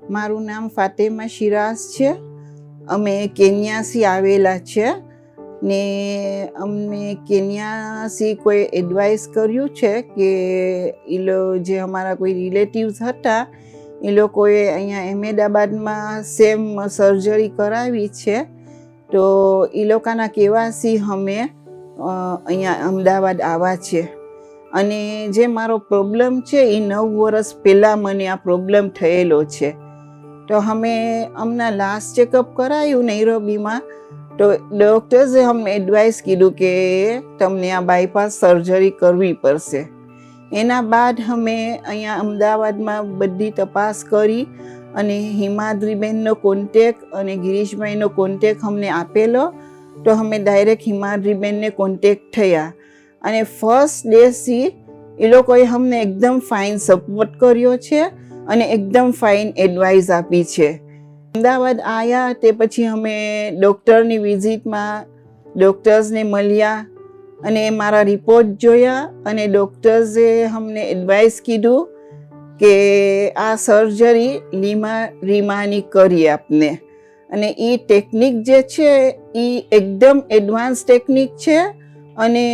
મારું નામ ફાતેમા શિરાઝ છે. અમે કેન્યાથી આવેલા છે ને અમને કેન્યાથી કોઈ એડવાઇસ કર્યું છે કે જે અમારા કોઈ રિલેટિવ્સ હતા એ લોકોએ અહીંયા અહેમદાબાદમાં સેમ સર્જરી કરાવી છે. તો એ લોકોના કહેવાથી અમે અહીંયા અમદાવાદ આવ્યા છે. અને જે મારો પ્રોબ્લેમ છે એ 9 વર્ષ પહેલાં મને આ પ્રોબ્લેમ થયેલો છે. તો અમે હમણાં લાસ્ટ ચેકઅપ કરાયું નૈરોબીમાં. તો ડૉક્ટર્સે અમને એડવાઇસ કીધું કે તમને આ બાયપાસ સર્જરી કરવી પડશે. એના બાદ અમે અહીંયા અમદાવાદમાં બધી તપાસ કરી અને હિમાદ્રીબેનનો કોન્ટેક અને ગિરીશભાઈનો કોન્ટેક અમને આપેલો. તો અમે ડાયરેક્ટ હિમાદ્રીબેનને કોન્ટેક થયા અને ફર્સ્ટ ડેથી એ લોકોએ અમને એકદમ ફાઇન સપોર્ટ કર્યો છે અને એકદમ ફાઇન એડવાઇસ આપી છે. અમદાવાદ આવ્યા તે પછી અમે ડૉક્ટરની વિઝિટમાં ડૉક્ટર્સને મળ્યા અને મારા રિપોર્ટ જોયા અને ડૉક્ટર્સે અમને એડવાઇસ કીધું કે આ સર્જરી રીમાની કરી આપને. અને એ ટેકનિક જે છે એ એકદમ એડવાન્સ ટેકનિક છે. અને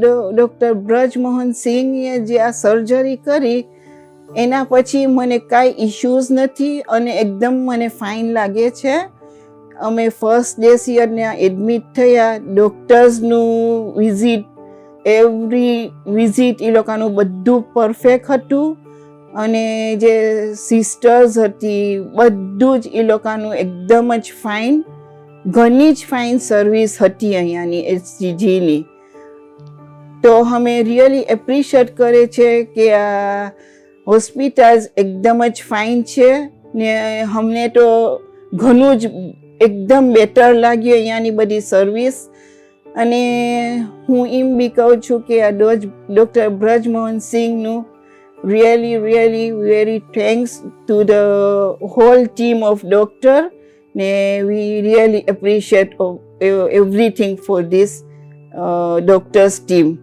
ડૉક્ટર બ્રજમોહન સિંઘે જે આ સર્જરી કરી એના પછી મને કાંઈ ઇશ્યુઝ નથી અને એકદમ મને ફાઇન લાગે છે. અમે ફર્સ્ટ ડેથી ત્યાં એડમિટ થયા. ડૉક્ટર્સનું એવરી વિઝિટ એ લોકોનું બધું પરફેક્ટ હતું અને જે સિસ્ટર્સ હતી બધું જ એ લોકોનું એકદમ જ ફાઇન, ઘણી જ ફાઇન સર્વિસ હતી અહીંયાની HCGની. તો અમે રિયલી એપ્રિશિએટ કરે છે કે આ હોસ્પિટલ્સ એકદમ જ ફાઇન છે ને અમને તો ઘણું જ એકદમ બેટર લાગ્યું અહીંયાની બધી સર્વિસ. અને હું એમ બી કહું છું કે આ doctor બ્રજમોહન સિંઘનું really very thanks to the whole team of doctor. We really appreciate everything for this doctors team.